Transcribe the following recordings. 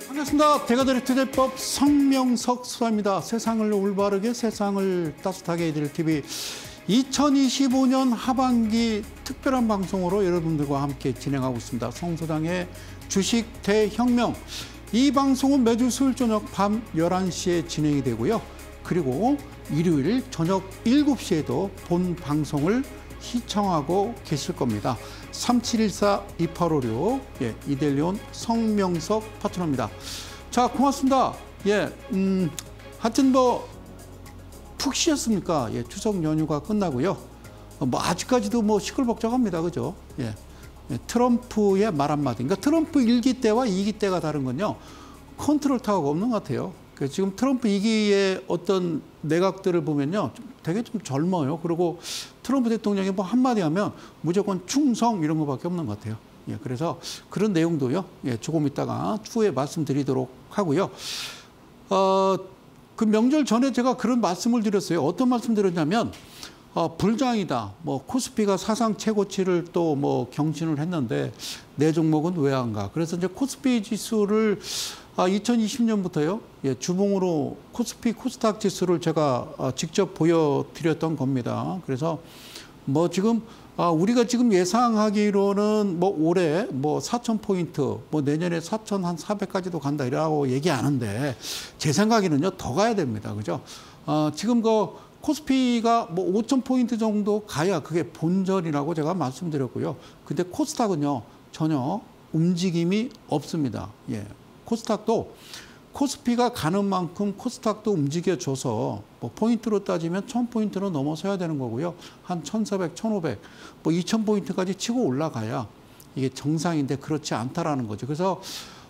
반갑습니다. 대가들의 투자법 성명석 수사입니다. 세상을 올바르게 세상을 따뜻하게 해드릴 TV 2025년 하반기 특별한 방송으로 여러분들과 함께 진행하고 있습니다. 성 소장의 주식 대혁명. 이 방송은 매주 수요일 저녁 밤 11시에 진행이 되고요. 그리고 일요일 저녁 7시에도 본 방송을 시청하고 계실 겁니다. 3714-2856 이델리온 성명석 파트너입니다. 자, 고맙습니다. 하여튼 푹 쉬었습니까? 추석 연휴가 끝나고요. 아직까지도 시끌벅적합니다. 그죠? 트럼프의 말 한마디. 그러니까 트럼프 1기 때와 2기 때가 다른 건요. 컨트롤 타워가 없는 것 같아요. 지금 트럼프 2기의 어떤 내각들을 보면요. 되게 좀 젊어요. 그리고 트럼프 대통령이 한마디 하면 무조건 충성 이런 것밖에 없는 것 같아요. 그래서 그런 내용도요. 조금 이따가 추후에 말씀드리도록 하고요. 그 명절 전에 제가 그런 말씀을 드렸어요. 어떤 말씀 드렸냐면 불장이다. 코스피가 사상 최고치를 또 경신을 했는데 내 종목은 왜 안 가? 그래서 이제 코스피 지수를 2020년부터요. 주봉으로 코스피 코스닥 지수를 제가 직접 보여드렸던 겁니다. 그래서 지금 우리가 지금 예상하기로는 올해 4,000포인트, 내년에 4,400까지도 간다 이라고 얘기하는데 제 생각에는요 더 가야 됩니다. 그죠? 지금 코스피가 5,000포인트 정도 가야 그게 본전이라고 제가 말씀드렸고요. 근데 코스닥은요 전혀 움직임이 없습니다. 코스닥도 코스피가 가는 만큼 코스닥도 움직여줘서 포인트로 따지면 1,000포인트는 넘어서야 되는 거고요. 한 1,400, 1,500, 2,000포인트까지 치고 올라가야 이게 정상인데 그렇지 않다라는 거죠. 그래서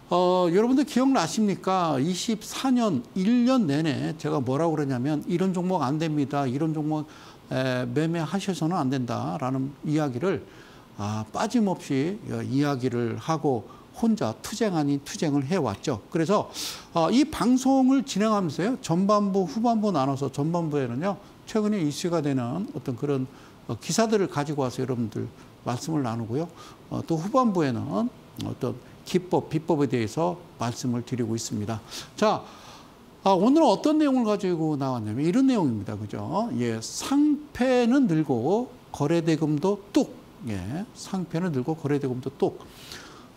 여러분들 기억나십니까? 24년 1년 내내 제가 뭐라고 그러냐면 이런 종목 안 됩니다. 이런 종목 매매하셔서는 안 된다라는 이야기를 빠짐없이 이야기를 하고 혼자 투쟁 아닌 투쟁을 해왔죠. 그래서 이 방송을 진행하면서요. 전반부, 후반부 나눠서 전반부에는요. 최근에 이슈가 되는 어떤 그런 기사들을 가지고 와서 여러분들 말씀을 나누고요. 또 후반부에는 어떤 기법, 비법에 대해서 말씀을 드리고 있습니다. 자, 오늘은 어떤 내용을 가지고 나왔냐면 이런 내용입니다. 그죠? 상패는 늘고 거래대금도 뚝. 상패는 늘고 거래대금도 뚝.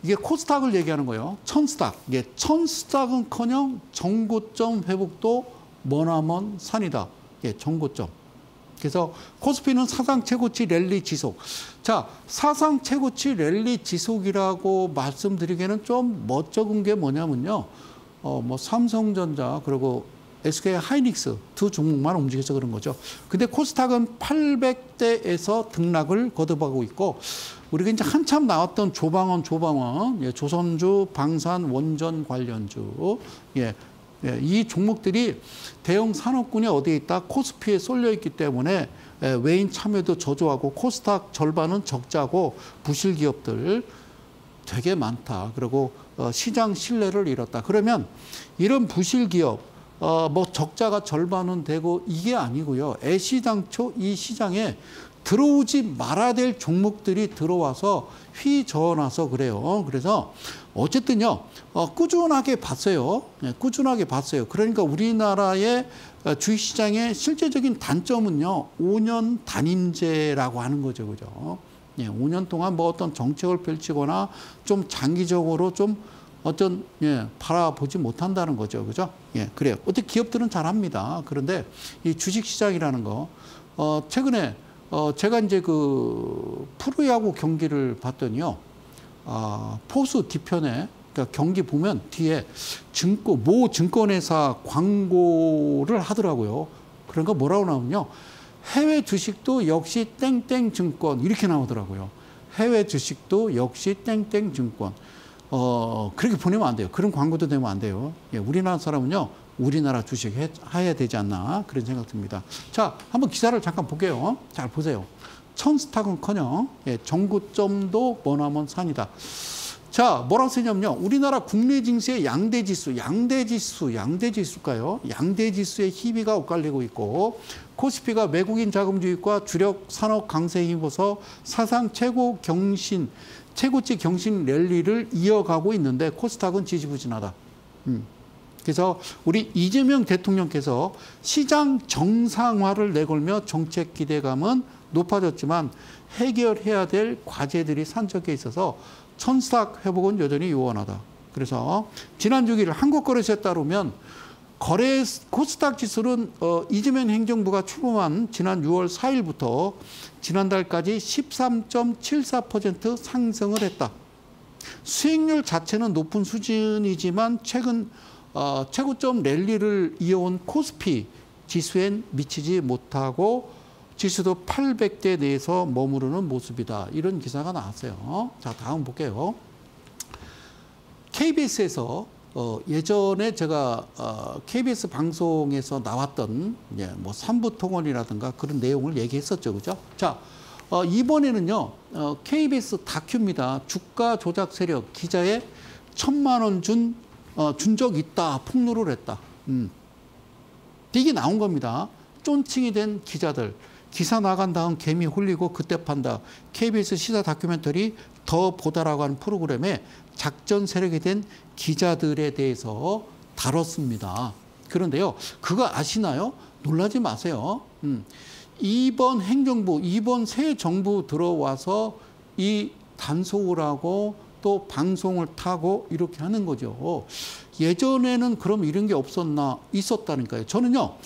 이게 코스닥을 얘기하는 거예요. 천스닥. 천스닥은커녕 정고점 회복도 머나먼 산이다. 정고점. 그래서 코스피는 사상 최고치 랠리 지속. 자, 사상 최고치 랠리 지속이라고 말씀드리기에는 좀 멋쩍은 게 뭐냐면요. 삼성전자 그리고 SK 하이닉스 두 종목만 움직여서 그런 거죠. 근데 코스닥은 800대에서 등락을 거듭하고 있고 우리가 이제 한참 나왔던 조방원, 조선주, 방산, 원전 관련주, 이 종목들이 대형 산업군이 어디에 있다? 코스피에 쏠려 있기 때문에 외인 참여도 저조하고 코스닥 절반은 적자고 부실 기업들 되게 많다. 그리고 시장 신뢰를 잃었다. 그러면 이런 부실 기업, 적자가 절반은 되고 이게 아니고요. 애시당초 이 시장에 들어오지 말아야 될 종목들이 들어와서 휘저어놔서 그래요. 그래서 어쨌든요, 꾸준하게 봤어요. 꾸준하게 봤어요. 그러니까 우리나라의 주식시장의 실제적인 단점은요, 5년 단임제라고 하는 거죠. 그죠? 5년 동안 어떤 정책을 펼치거나 좀 장기적으로 좀 바라보지 못한다는 거죠. 그죠? 그래요. 어떻게 기업들은 잘합니다. 그런데 이 주식시장이라는 거, 최근에 제가 이제 프로야구 경기를 봤더니요. 포수 뒤편에, 그러니까 경기 보면 뒤에 모 증권회사 광고를 하더라고요. 그러니까 뭐라고 나오면요. 해외 주식도 역시 땡땡 증권 이렇게 나오더라고요. 해외 주식도 역시 땡땡 증권. 그렇게 보내면 안 돼요. 그런 광고도 되면 안 돼요. 우리나라 사람은요. 우리나라 주식 해야 되지 않나 그런 생각 듭니다. 자, 한번 기사를 잠깐 볼게요. 잘 보세요. 천스닥은커녕 정고점도 머나먼 산이다. 자, 뭐라고 쓰냐면요. 우리나라 국내 증시의 양대지수일까요? 양대지수의 희비가 엇갈리고 있고 코스피가 외국인 자금주의과 주력 산업 강세에 힘입어서 사상 최고치 경신 랠리를 이어가고 있는데 코스닥은 지지부진하다. 그래서 우리 이재명 대통령께서 시장 정상화를 내걸며 정책 기대감은 높아졌지만 해결해야 될 과제들이 산적해 있어서 천스탁 회복은 여전히 요원하다. 그래서 지난 6일 한국거래소에 따르면 거래 코스닥 지수는 이재명 행정부가 출범한 지난 6월 4일부터 지난달까지 13.74% 상승을 했다. 수익률 자체는 높은 수준이지만 최근 최고점 랠리를 이어온 코스피 지수엔 미치지 못하고 지수도 800대 내에서 머무르는 모습이다. 이런 기사가 나왔어요. 자, 다음 볼게요. KBS에서 예전에 제가 KBS 방송에서 나왔던 뭐 삼부통원이라든가 그런 내용을 얘기했었죠. 그죠? 자, 이번에는요. KBS 다큐입니다. 주가 조작 세력 기자에 1,000만 원 준 적 있다. 폭로를 했다. 이게 나온 겁니다. 쫀칭이 된 기자들. 기사 나간 다음 개미 홀리고 그때 판다. KBS 시사 다큐멘터리 더 보다라고 하는 프로그램에 작전 세력이 된 기자들에 대해서 다뤘습니다. 그런데요. 그거 아시나요? 놀라지 마세요. 이번 행정부, 이번 새 정부 들어와서 이 단속을 하고 또 방송을 타고 이렇게 하는 거죠. 예전에는 그럼 이런 게 없었나? 있었다니까요. 저는요.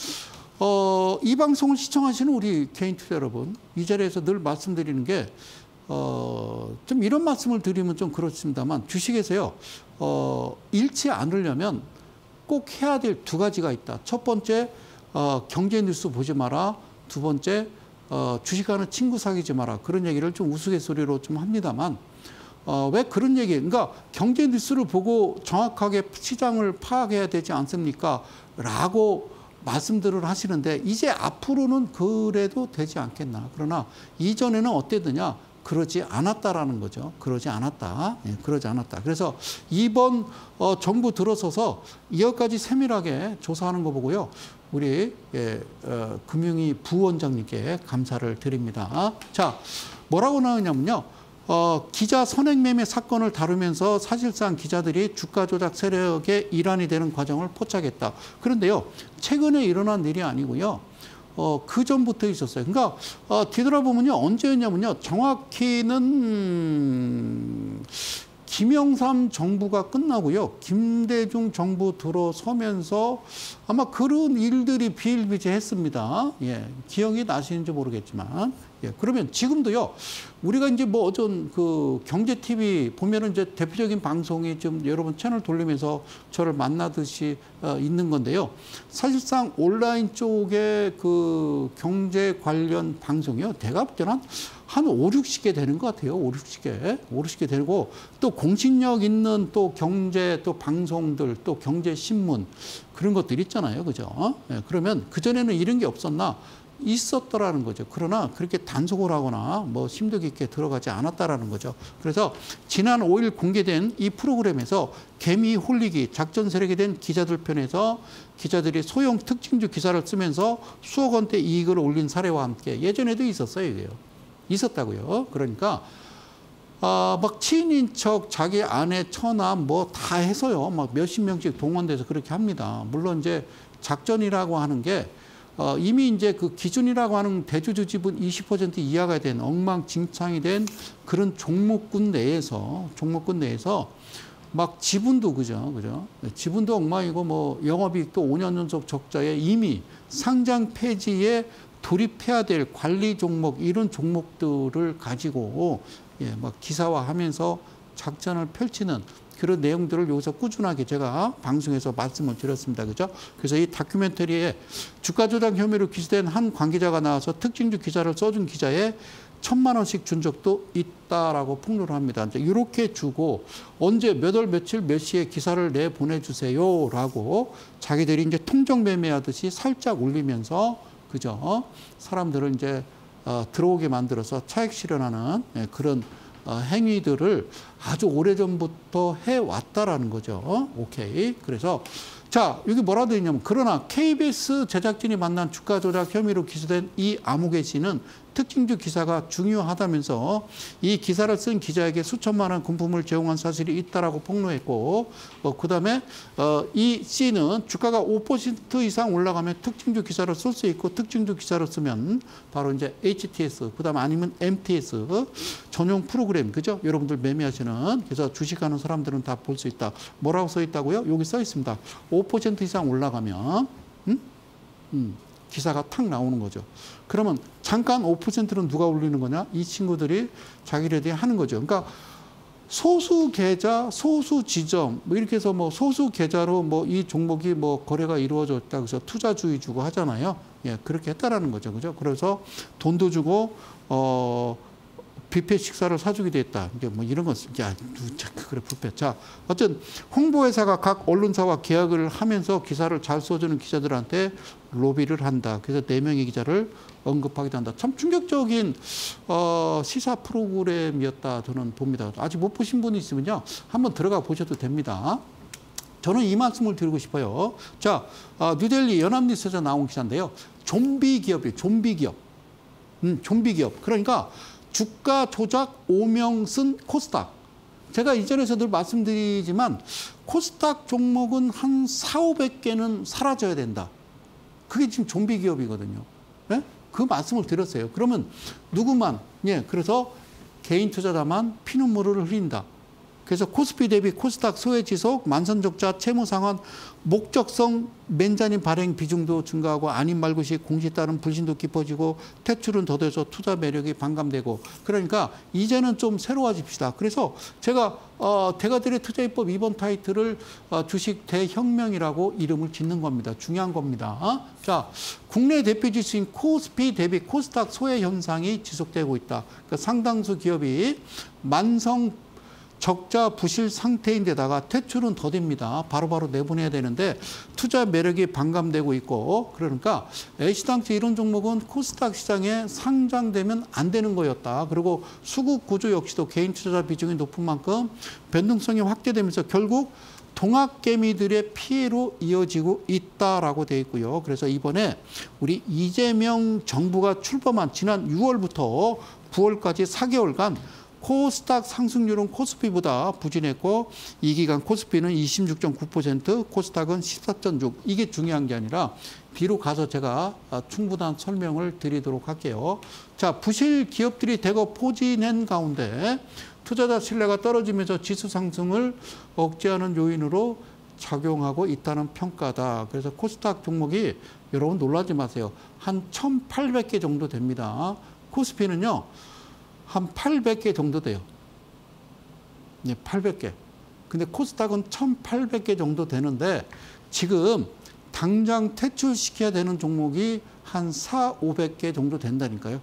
이 방송을 시청하시는 우리 개인 투자 여러분, 이 자리에서 늘 말씀드리는 게 좀 이런 말씀을 드리면 좀 그렇습니다만 주식에서요. 잃지 않으려면 꼭 해야 될 두 가지가 있다. 첫 번째, 경제 뉴스 보지 마라. 두 번째, 주식하는 친구 사귀지 마라. 그런 얘기를 좀 우스갯소리로 좀 합니다만 왜 그런 얘기, 그러니까 경제 뉴스를 보고 정확하게 시장을 파악해야 되지 않습니까? 라고 말씀들을 하시는데 이제 앞으로는 그래도 되지 않겠나. 그러나 이전에는 어땠느냐? 그러지 않았다라는 거죠. 그러지 않았다. 예, 그러지 않았다. 그래서 이번 정부 들어서서 이것까지 세밀하게 조사하는 거 보고요. 우리 금융위 부원장님께 감사를 드립니다. 자, 뭐라고 나오냐면요. 기자 선행매매 사건을 다루면서 사실상 기자들이 주가 조작 세력의 일환이 되는 과정을 포착했다. 그런데요. 최근에 일어난 일이 아니고요. 그 전부터 있었어요. 그러니까 뒤돌아보면요. 언제였냐면요. 정확히는 김영삼 정부가 끝나고요. 김대중 정부 들어서면서 아마 그런 일들이 비일비재했습니다. 예, 기억이 나시는지 모르겠지만. 예, 그러면 지금도요. 우리가 이제 뭐 어떤 그 경제 TV 보면은 이제 대표적인 방송이 좀 여러분 채널 돌리면서 저를 만나듯이 있는 건데요. 사실상 온라인 쪽에 그 경제 관련 방송이요. 대가 볼 때는 한 5, 60개 되는 것 같아요. 5, 60개. 5, 60개 되고 또 공신력 있는 또 경제 또 방송들 또 경제 신문 그런 것들 있잖아요. 그죠? 예, 그러면 그전에는 이런 게 없었나? 있었더라는 거죠. 그러나 그렇게 단속을 하거나 뭐 심도 깊게 들어가지 않았다라는 거죠. 그래서 지난 5일 공개된 이 프로그램에서 개미 홀리기 작전 세력이 된 기자들 편에서 기자들이 소형 특징주 기사를 쓰면서 수억 원대 이익을 올린 사례와 함께 예전에도 있었어요. 이게요. 있었다고요. 그러니까 막 친인 척 자기 아내 처남 뭐 다 해서요. 막 몇십 명씩 동원돼서 그렇게 합니다. 물론 이제 작전이라고 하는 게 이미 이제 그 기준이라고 하는 대주주 지분 20% 이하가 된 엉망진창이 된 그런 종목군 내에서 막 지분도 그죠? 지분도 엉망이고 뭐 영업이익도 5년 연속 적자에 이미 상장 폐지에 돌입해야 될 관리 종목 이런 종목들을 가지고 예, 막 기사화하면서 작전을 펼치는 그런 내용들을 여기서 꾸준하게 제가 방송에서 말씀을 드렸습니다. 그죠? 그래서 이 다큐멘터리에 주가 조작 혐의로 기소된 한 관계자가 나와서 특징주 기사를 써준 기자에 1,000만 원씩 준 적도 있다라고 폭로를 합니다. 이제 이렇게 주고 언제 몇 월 며칠 몇 시에 기사를 내보내주세요라고 자기들이 이제 통정 매매하듯이 살짝 올리면서 그죠? 사람들을 이제 들어오게 만들어서 차익 실현하는 그런 행위들을 아주 오래전부터 해왔다라는 거죠. 오케이. 그래서 자, 여기 뭐라 되어 있냐면, 그러나 KBS 제작진이 만난 주가 조작 혐의로 기소된 이 아무개 씨는 특징주 기사가 중요하다면서 이 기사를 쓴 기자에게 수천만 원 금품을 제공한 사실이 있다라고 폭로했고, 그다음에 이 C는 주가가 5% 이상 올라가면 특징주 기사를 쓸 수 있고, 특징주 기사를 쓰면 바로 이제 HTS, 그다음에 아니면 MTS 전용 프로그램, 그죠? 여러분들 매매하시는, 그래서 주식하는 사람들은 다 볼 수 있다. 뭐라고 써 있다고요? 여기 써 있습니다. 5% 이상 올라가면 기사가 탁 나오는 거죠. 그러면 잠깐 5%는 누가 올리는 거냐? 이 친구들이 자기네들이 하는 거죠. 그러니까 소수 계좌, 소수 지점, 뭐 이렇게 해서 뭐 소수 계좌로 뭐 이 종목이 뭐 거래가 이루어졌다 그래서 투자주의 주고 하잖아요. 예, 그렇게 했다라는 거죠. 그죠? 그래서 돈도 주고, 뷔페 식사를 사주게 됐다. 이게 뭐 이런 거, 야, 그래, 뷔페. 자, 어쨌든 홍보회사가 각 언론사와 계약을 하면서 기사를 잘 써주는 기자들한테 로비를 한다. 그래서 4명의 기자를 언급하기도 한다. 참 충격적인 시사 프로그램이었다 저는 봅니다. 아직 못 보신 분이 있으면요, 한번 들어가 보셔도 됩니다. 저는 이 말씀을 드리고 싶어요. 자, 뉴델리 연합뉴스에서 나온 기사인데요. 좀비 기업이에요. 좀비 기업. 좀비 기업. 그러니까 주가 조작 오명 쓴 코스닥. 제가 이전에서 늘 말씀드리지만 코스닥 종목은 한 400~500개는 사라져야 된다. 그게 지금 좀비 기업이거든요. 네? 그 말씀을 드렸어요. 그러면 누구만, 예, 그래서 개인 투자자만 피눈물을 흘린다. 그래서 코스피 대비 코스닥 소외 지속, 만선적자, 채무 상환, 목적성 맨자님 발행 비중도 증가하고 아닌 말고시 공시에 따른 불신도 깊어지고 퇴출은 더뎌서 투자 매력이 반감되고, 그러니까 이제는 좀 새로워집시다. 그래서 제가 대가들의 투자입법 2번 타이틀을 주식 대혁명이라고 이름을 짓는 겁니다. 중요한 겁니다. 자, 국내 대표 지수인 코스피 대비 코스닥 소외 현상이 지속되고 있다. 그러니까 상당수 기업이 만성 적자 부실 상태인데다가 퇴출은 더딥니다. 바로바로 내보내야 되는데 투자 매력이 반감되고 있고, 그러니까 애시당초 이런 종목은 코스닥 시장에 상장되면 안 되는 거였다. 그리고 수급 구조 역시도 개인 투자자 비중이 높은 만큼 변동성이 확대되면서 결국 동학개미들의 피해로 이어지고 있다라고 되어 있고요. 그래서 이번에 우리 이재명 정부가 출범한 지난 6월부터 9월까지 4개월간 코스닥 상승률은 코스피보다 부진했고, 이 기간 코스피는 26.9%, 코스닥은 14.6%. 이게 중요한 게 아니라 뒤로 가서 제가 충분한 설명을 드리도록 할게요. 자, 부실 기업들이 대거 포진한 가운데 투자자 신뢰가 떨어지면서 지수 상승을 억제하는 요인으로 작용하고 있다는 평가다. 그래서 코스닥 종목이 여러분 놀라지 마세요. 한 1,800개 정도 됩니다. 코스피는요, 한 800개 정도 돼요. 네, 800개. 근데 코스닥은 1,800개 정도 되는데 지금 당장 퇴출시켜야 되는 종목이 한 400~500개 정도 된다니까요.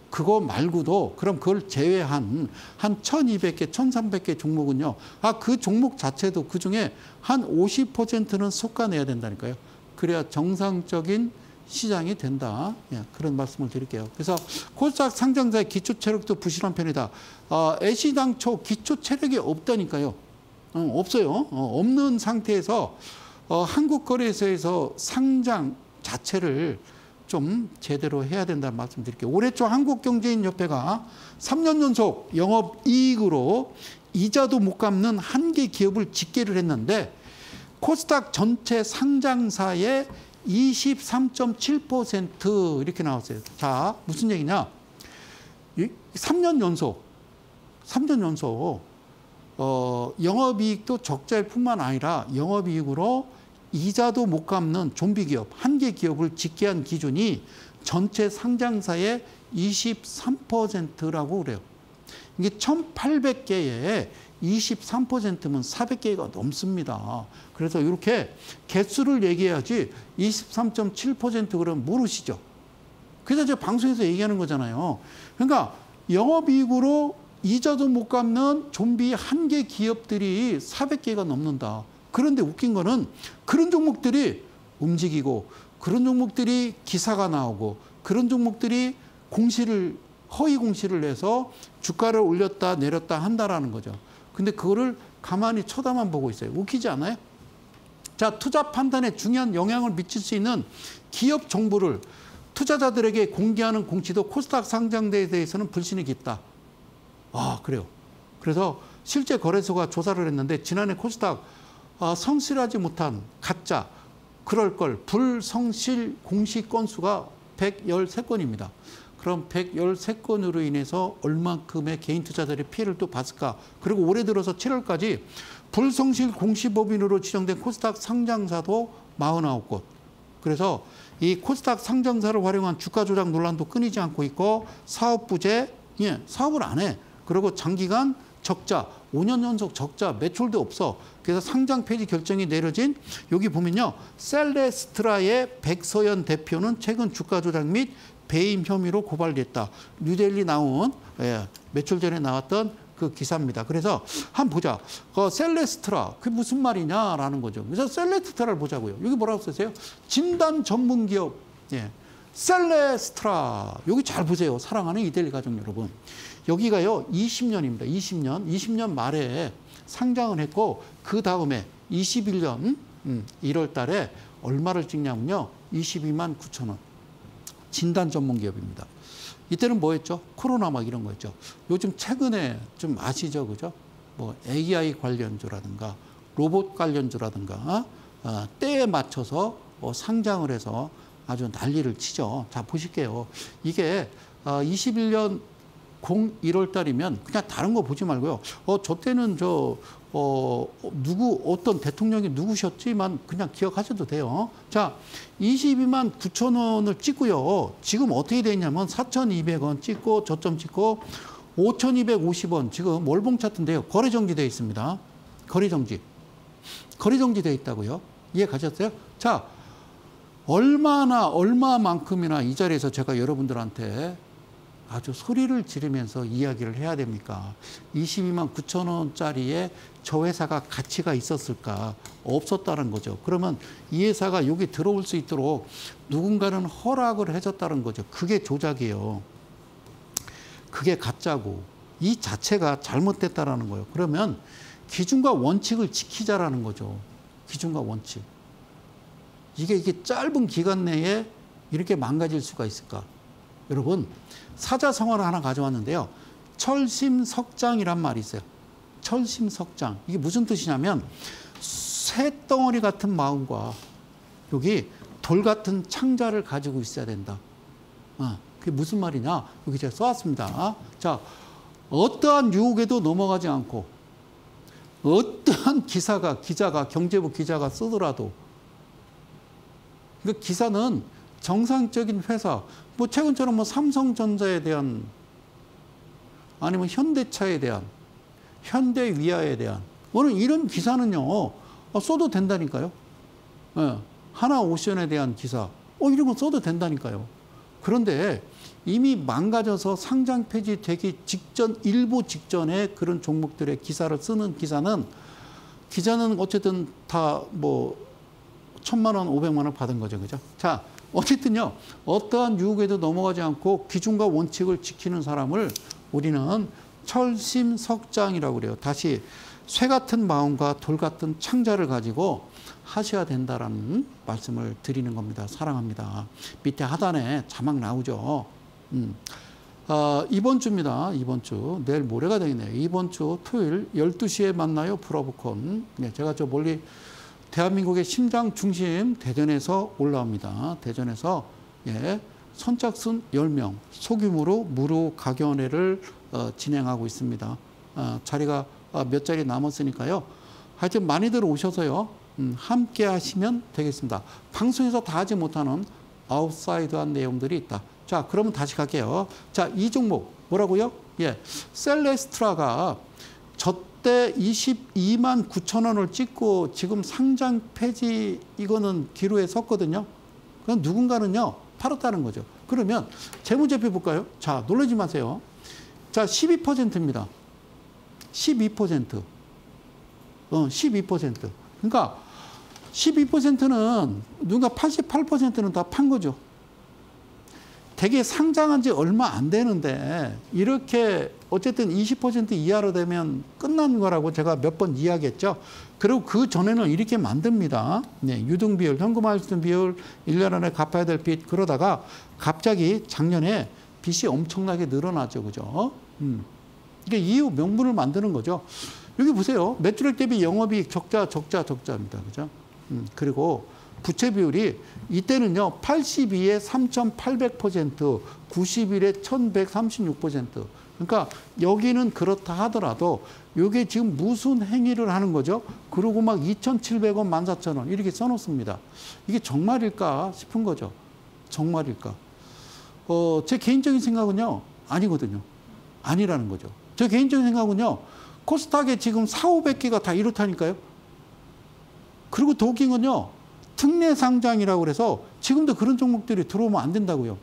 그거 말고도, 그럼 그걸 제외한 한 1,200개, 1,300개 종목은요. 그 종목 자체도 그중에 한 50%는 솎아내야 된다니까요. 그래야 정상적인 시장이 된다. 예, 그런 말씀을 드릴게요. 그래서 코스닥 상장자의 기초 체력도 부실한 편이다. 애시당초 기초 체력이 없다니까요. 없어요. 없는 상태에서 한국거래소에서 상장 자체를 좀 제대로 해야 된다는 말씀 드릴게요. 올해 초 한국경제인협회가 3년 연속 영업이익으로 이자도 못 갚는 한계 기업을 집계를 했는데 코스닥 전체 상장사의 23.7% 이렇게 나왔어요. 자, 무슨 얘기냐? 3년 연속 영업이익도 적자일 뿐만 아니라 영업이익으로 이자도 못 갚는 좀비 기업, 한계 기업을 집계한 기준이 전체 상장사의 23%라고 그래요. 이게 1,800개에 23%면 400개가 넘습니다. 그래서 이렇게 개수를 얘기해야지 23.7% 그러면 모르시죠. 그래서 제가 방송에서 얘기하는 거잖아요. 그러니까 영업이익으로 이자도 못 갚는 좀비 한계 기업들이 400개가 넘는다. 그런데 웃긴 거는 그런 종목들이 움직이고, 그런 종목들이 기사가 나오고, 그런 종목들이 허위 공시를 내서 주가를 올렸다 내렸다 한다라는 거죠. 근데 그거를 가만히 쳐다만 보고 있어요. 웃기지 않아요? 자, 투자 판단에 중요한 영향을 미칠 수 있는 기업 정보를 투자자들에게 공개하는 공시도 코스닥 상장대에 대해서는 불신이 깊다. 아, 그래요. 그래서 실제 거래소가 조사를 했는데 지난해 코스닥 성실하지 못한 가짜, 그럴 걸 불성실 공시 건수가 113건입니다. 그럼 113건으로 인해서 얼만큼의 개인 투자자들이 피해를 또 봤을까? 그리고 올해 들어서 7월까지 불성실 공시법인으로 지정된 코스닥 상장사도 49곳. 그래서 이 코스닥 상장사를 활용한 주가 조작 논란도 끊이지 않고 있고 사업 부재, 사업을 안 해. 그리고 장기간 적자, 5년 연속 적자, 매출도 없어. 그래서 상장 폐지 결정이 내려진 여기 보면요. 셀레스트라의 백서연 대표는 최근 주가 조작 및 배임 혐의로 고발됐다. 뉴델리 나온 며칠 전에 나왔던 그 기사입니다. 그래서 한번 보자. 셀레스트라 그게 무슨 말이냐라는 거죠. 그래서 셀레스트라를 보자고요. 여기 뭐라고 쓰세요? 진단 전문 기업. 셀레스트라. 여기 잘 보세요. 사랑하는 이데일리 가족 여러분. 여기가요 20년입니다. 20년 말에 상장을 했고 그 다음에 21년 1월 달에 얼마를 찍냐면요. 22만 9천 원. 진단 전문 기업입니다. 이때는 뭐 했죠? 코로나 막 이런 거 했죠. 요즘 최근에 좀 아시죠? 그죠? 뭐 AI 관련주라든가 로봇 관련주라든가 때에 맞춰서 상장을 해서 아주 난리를 치죠. 자, 보실게요. 이게 21년 1월 달이면 그냥 다른 거 보지 말고요. 저 때는 어떤 대통령이 누구셨지만 그냥 기억하셔도 돼요. 자, 22만 9천 원을 찍고요. 지금 어떻게 되냐면 4,200원 찍고 저점 찍고 5,250원 지금 월봉 차트인데요. 거래 정지되어 있습니다. 거래 정지되어 있다고요. 이해 가셨어요? 자, 얼마만큼이나 이 자리에서 제가 여러분들한테 아주 소리를 지르면서 이야기를 해야 됩니까? 22만 9천 원짜리에 저 회사가 가치가 있었을까? 없었다는 거죠. 그러면 이 회사가 여기 들어올 수 있도록 누군가는 허락을 해줬다는 거죠. 그게 조작이에요. 그게 가짜고 이 자체가 잘못됐다라는 거예요. 그러면 기준과 원칙을 지키자라는 거죠. 기준과 원칙. 이게 짧은 기간 내에 이렇게 망가질 수가 있을까? 여러분, 사자성어를 하나 가져왔는데요. 철심석장이란 말이 있어요. 철심석장. 이게 무슨 뜻이냐면 쇳덩어리 같은 마음과 여기 돌 같은 창자를 가지고 있어야 된다. 그게 무슨 말이냐? 여기 제가 써왔습니다. 자, 어떠한 유혹에도 넘어가지 않고 어떠한 기자가 경제부 기자가 쓰더라도 그 기사는 정상적인 회사, 뭐 최근처럼 뭐 삼성전자에 대한 아니면 현대차에 대한 현대위아에 대한 오늘 이런 기사는요 써도 된다니까요. 하나오션에 대한 기사 이런 거 써도 된다니까요. 그런데 이미 망가져서 상장 폐지되기 직전 일보 직전에 그런 종목들의 기사를 쓰는 기자는 어쨌든 다 뭐 1,000만 원, 500만 원 받은 거죠, 그죠? 자, 어쨌든요, 어떠한 유혹에도 넘어가지 않고 기준과 원칙을 지키는 사람을 우리는 철심석장이라고 그래요. 다시 쇠 같은 마음과 돌 같은 창자를 가지고 하셔야 된다라는 말씀을 드리는 겁니다. 사랑합니다. 밑에 하단에 자막 나오죠. 이번 주입니다. 이번 주. 내일 모레가 되겠네요. 이번 주 토요일 12시에 만나요. 브라보콘. 네, 제가 저 멀리 대한민국의 심장 중심 대전에서 올라옵니다. 대전에서 선착순 10명 소규모로 무료 강연회를 진행하고 있습니다. 자리가 몇 자리 남았으니까요. 하여튼 많이들 오셔서요. 함께 하시면 되겠습니다. 방송에서 다 하지 못하는 아웃사이드한 내용들이 있다. 자, 그러면 다시 갈게요. 자, 이 종목 뭐라고요? 셀레스트라가 저때 22만 9천 원을 찍고 지금 상장 폐지 이거는 기로에 섰거든요. 그럼 누군가는요 팔았다는 거죠. 그러면 재무제표 볼까요? 자, 놀라지 마세요. 자, 12%입니다. 12%. 12%. 그러니까 12%는 누군가 88%는 다 판 거죠. 되게 상장한 지 얼마 안 되는데 이렇게 어쨌든 20% 이하로 되면 끝난 거라고 제가 몇 번 이야기했죠. 그리고 그 전에는 이렇게 만듭니다. 네, 유등비율, 현금화율 비율, 1년 안에 갚아야 될 빚 그러다가 갑자기 작년에 빚이 엄청나게 늘어나죠. 그죠? 이게 이유 명분을 만드는 거죠. 여기 보세요. 매출액 대비 영업이익 적자입니다. 그죠? 그리고 부채 비율이 이때는요, 82에 3,800%, 91에 1,136%. 그러니까 여기는 그렇다 하더라도 이게 지금 무슨 행위를 하는 거죠? 그러고 막 2,700원, 14,000원 이렇게 써놓습니다. 이게 정말일까 싶은 거죠. 정말일까? 제 개인적인 생각은요, 아니거든요. 아니라는 거죠. 제 개인적인 생각은요, 코스닥에 지금 4,500개가 다 이렇다니까요. 그리고 더 웃긴 건요, 특례 상장이라고 그래서 지금도 그런 종목들이 들어오면 안 된다고요.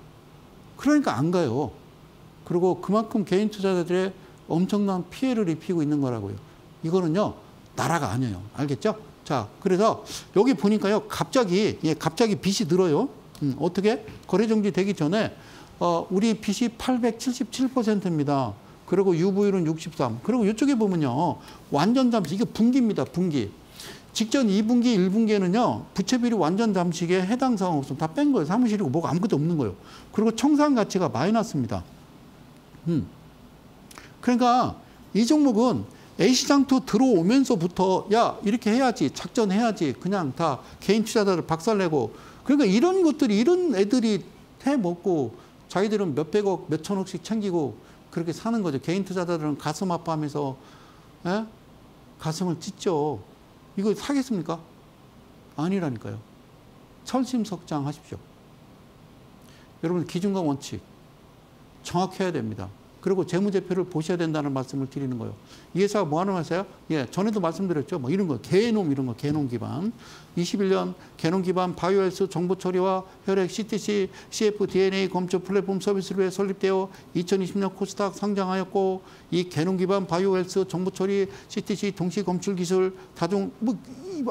그러니까 안 가요. 그리고 그만큼 개인 투자자들의 엄청난 피해를 입히고 있는 거라고요. 이거는요, 나라가 아니에요. 알겠죠? 자, 그래서 여기 보니까요, 갑자기 빚이 늘어요. 어떻게? 거래정지 되기 전에, 우리 빚이 877%입니다. 그리고 유보율은 63. 그리고 이쪽에 보면요, 완전 잠시, 이게 분기입니다, 분기. 직전 2분기, 1분기에는요, 부채비율이 완전 잠식에 해당 사항 없으면 다 뺀 거예요. 사무실이고 뭐가 아무것도 없는 거예요. 그리고 청산 가치가 마이너스입니다. 그러니까 이 종목은 A시장2 들어오면서부터 야, 이렇게 해야지, 작전해야지, 그냥 다 개인 투자자들 박살내고, 그러니까 이런 것들이, 이런 애들이 해먹고 자기들은 몇백억, 몇천억씩 챙기고 그렇게 사는 거죠. 개인 투자자들은 가슴 아파하면서, 에? 가슴을 찢죠. 이거 사겠습니까? 아니라니까요. 철심석장하십시오. 여러분, 기준과 원칙 정확해야 됩니다. 그리고 재무제표를 보셔야 된다는 말씀을 드리는 거예요. 이 회사가 뭐 하는 회사요? 예, 전에도 말씀드렸죠. 뭐 이런 거, 개놈 이런 거, 개놈 기반. 21년 개놈 기반 바이오헬스 정보 처리와 혈액 CTC, CF, DNA 검출 플랫폼 서비스를 위해 설립되어 2020년 코스닥 상장하였고, 이 개놈 기반 바이오헬스 정보 처리 CTC 동시 검출 기술 다중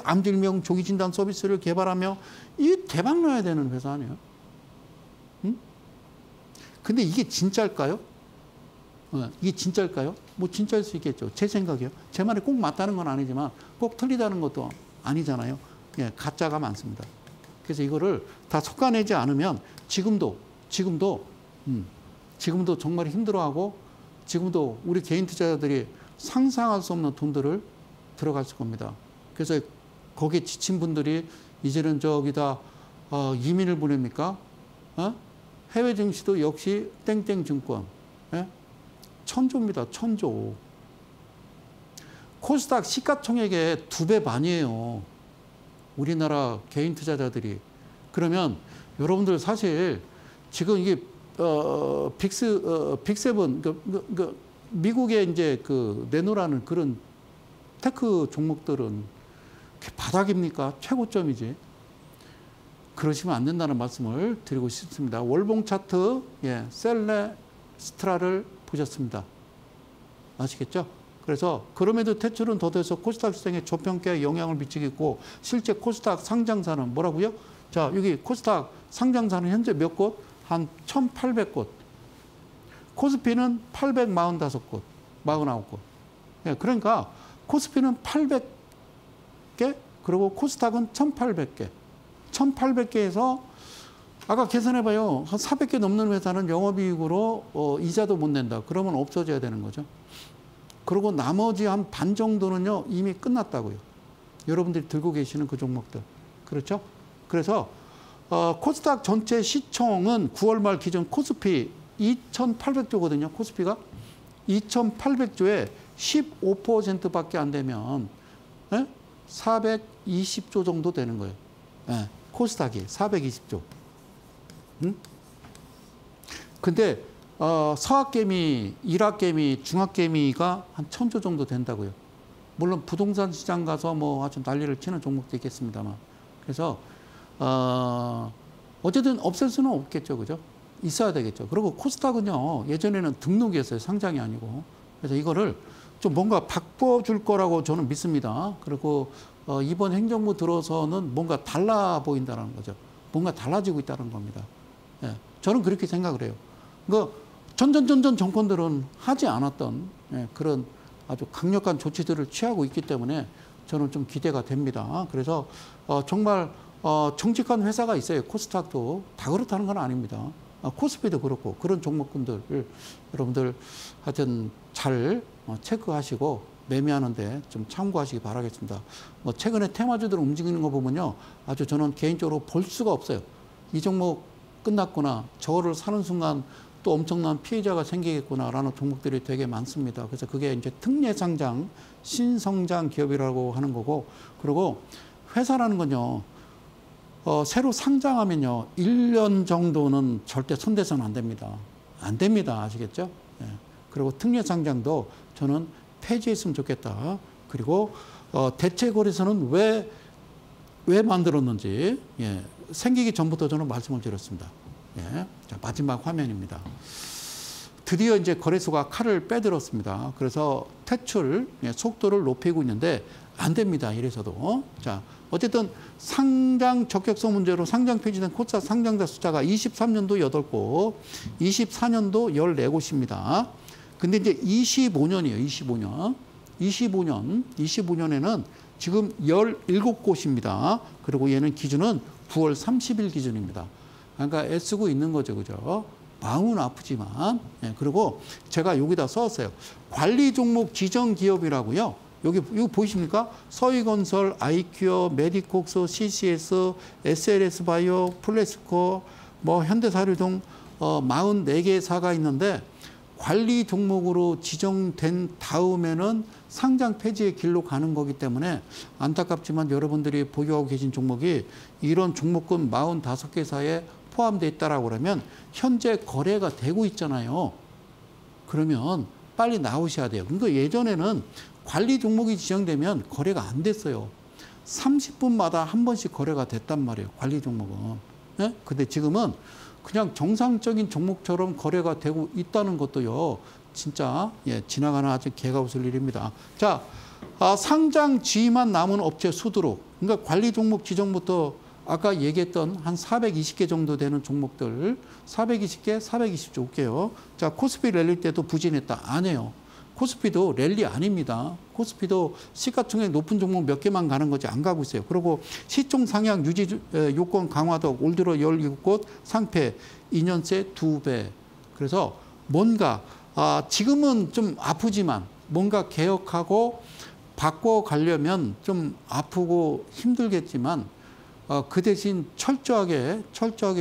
암질명 조기 진단 서비스를 개발하며 이 대박 나야 되는 회사 아니에요? 근데 이게 진짜일까요? 이게 진짜일까요? 뭐 진짜일 수 있겠죠. 제 생각이요. 제 말이 꼭 맞다는 건 아니지만 꼭 틀리다는 것도 아니잖아요. 예, 가짜가 많습니다. 그래서 이거를 다 솎아내지 않으면 지금도 정말 힘들어하고 지금도 우리 개인 투자자들이 상상할 수 없는 돈들을 들어갔을 겁니다. 그래서 거기에 지친 분들이 이제는 저기다 이민을 보냅니까? 해외 증시도 역시 땡땡증권. 예? 천조입니다. 천조. 코스닥 시가총액의 2배 반이에요. 우리나라 개인 투자자들이. 그러면 여러분들 사실 지금 이게 빅세븐 미국에 이제 그 내놓으라는 그런 테크 종목들은 바닥입니까? 최고점이지. 그러시면 안 된다는 말씀을 드리고 싶습니다. 월봉 차트, 예, 셀레스트라를 보셨습니다. 아시겠죠? 그래서 그럼에도 대출은 더돼서 코스닥 시장에 저평가에 영향을 미치겠고, 실제 코스닥 상장사는 뭐라고요? 자, 여기 코스닥 상장사는 현재 몇 곳? 한 1,800곳. 코스피는 845곳, 49곳. 예, 그러니까 코스피는 800개, 그리고 코스닥은 1,800개. 1,800개에서 아까 계산해봐요. 한 400개 넘는 회사는 영업이익으로 이자도 못 낸다. 그러면 없어져야 되는 거죠. 그리고 나머지 한 반 정도는요, 이미 끝났다고요. 여러분들이 들고 계시는 그 종목들. 그렇죠? 그래서 코스닥 전체 시총은 9월 말 기준 코스피 2,800조거든요. 코스피가 2,800조에 15%밖에 안 되면 420조 정도 되는 거예요. 예, 코스닥이 420조. 근데 서학개미, 일학개미, 중학개미가 한 1,000조 정도 된다고요. 물론 부동산 시장 가서 뭐 아주 난리를 치는 종목도 있겠습니다만. 그래서 어쨌든 없앨 수는 없겠죠. 그죠? 있어야 되겠죠. 그리고 코스닥은요, 예전에는 등록이었어요. 상장이 아니고. 그래서 이거를 좀 뭔가 바꿔줄 거라고 저는 믿습니다. 그리고 이번 행정부 들어서는 뭔가 달라 보인다는 거죠. 뭔가 달라지고 있다는 겁니다. 예. 저는 그렇게 생각을 해요. 그 전전 정권들은 하지 않았던 그런 아주 강력한 조치들을 취하고 있기 때문에 저는 좀 기대가 됩니다. 그래서 정말 정직한 회사가 있어요. 코스닥도 다 그렇다는 건 아닙니다. 코스피도 그렇고 그런 종목군들을 여러분들 하여튼 잘 체크하시고 매매하는데 좀 참고하시기 바라겠습니다. 뭐 최근에 테마주들 움직이는 거 보면요, 아주 저는 개인적으로 볼 수가 없어요. 이 종목 끝났구나, 저거를 사는 순간 또 엄청난 피해자가 생기겠구나라는 종목들이 되게 많습니다. 그래서 그게 이제 특례상장, 신성장 기업이라고 하는 거고, 그리고 회사라는 건요, 새로 상장하면요, 1년 정도는 절대 손대서는 안 됩니다. 안 됩니다. 아시겠죠? 예. 그리고 특례상장도 저는 폐지했으면 좋겠다. 그리고 대체거래소는 왜 만들었는지, 예. 생기기 전부터 저는 말씀을 드렸습니다. 예. 자, 마지막 화면입니다. 드디어 이제 거래소가 칼을 빼들었습니다. 그래서 퇴출 속도를 높이고 있는데 안 됩니다. 이래서도. 자, 어쨌든 상장 적격성 문제로 상장 폐지된 코스닥 상장자 숫자가 23년도 8곳, 24년도 14곳입니다. 근데 이제 25년이에요. 25년에는 지금 17곳입니다. 그리고 얘는 기준은 9월 30일 기준입니다. 그러니까 애쓰고 있는 거죠. 그죠? 마음은 아프지만. 예, 그리고 제가 여기다 썼어요. 관리 종목 지정 기업이라고요. 여기 이거 보이십니까? 서희건설, 아이큐어, 메디콕스, CCS, SLS 바이오, 플래스코, 뭐 현대사료 등 44개사가 있는데 관리 종목으로 지정된 다음에는 상장 폐지의 길로 가는 거기 때문에 안타깝지만 여러분들이 보유하고 계신 종목이 이런 종목군 45개사에 포함되어 있다라고 그러면 현재 거래가 되고 있잖아요. 그러면 빨리 나오셔야 돼요. 그러니까 예전에는 관리 종목이 지정되면 거래가 안 됐어요. 30분마다 한 번씩 거래가 됐단 말이에요. 관리 종목은. 네? 근데 지금은 그냥 정상적인 종목처럼 거래가 되고 있다는 것도요. 진짜 지나가는 아주 개가 웃을 일입니다. 자, 상장 지위만 남은 업체 수두로. 그러니까 관리 종목 지정부터 아까 얘기했던 한 420개 정도 되는 종목들, 420개, 425개요. 자, 코스피 랠리 때도 부진했다. 안 해요. 코스피도 랠리 아닙니다. 코스피도 시가총액 높은 종목 몇 개만 가는 거지 안 가고 있어요. 그리고 시총 상향 유지 요건 강화도 올 들어 17곳 상패 2년새 2배. 그래서 뭔가 지금은 좀 아프지만 뭔가 개혁하고 바꿔가려면 좀 아프고 힘들겠지만 그 대신 철저하게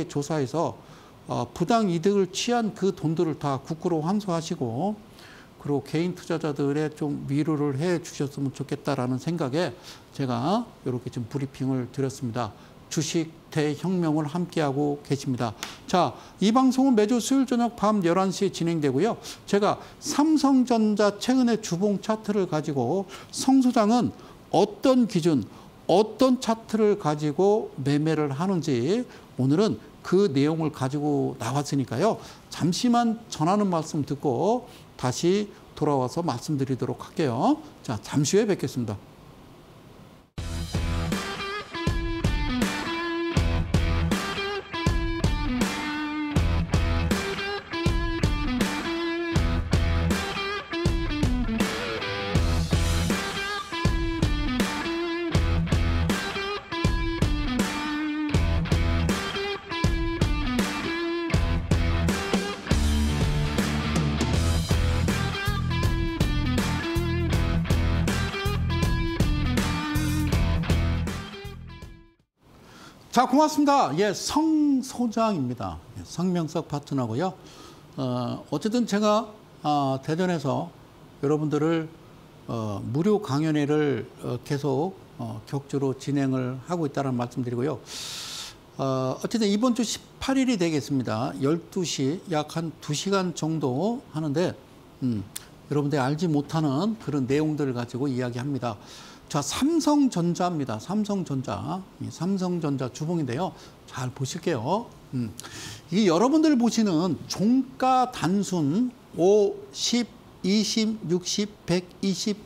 조사해서 부당 이득을 취한 그 돈들을 다 국고로 환수하시고 그리고 개인 투자자들의 좀 위로를 해 주셨으면 좋겠다라는 생각에 제가 이렇게 좀 브리핑을 드렸습니다. 주식 대혁명을 함께하고 계십니다. 자, 이 방송은 매주 수요일 저녁 밤 11시에 진행되고요. 제가 삼성전자 최근의 주봉 차트를 가지고 성 소장은 어떤 기준, 어떤 차트를 가지고 매매를 하는지 오늘은 그 내용을 가지고 나왔으니까요. 잠시만 전하는 말씀 듣고 다시 돌아와서 말씀드리도록 할게요. 자, 잠시 후에 뵙겠습니다. 자, 고맙습니다. 예, 성 소장입니다. 성명석 파트너고요. 어쨌든 제가 대전에서 여러분들을 무료 강연회를 계속 격주로 진행을 하고 있다는 말씀드리고요. 어쨌든 이번 주 18일이 되겠습니다. 12시 약 한 2시간 정도 하는데 여러분들이 알지 못하는 그런 내용들을 가지고 이야기합니다. 자, 삼성전자입니다. 삼성전자 주봉인데요. 잘 보실게요. 이게 여러분들 보시는 종가 단순 5, 10, 20, 60, 120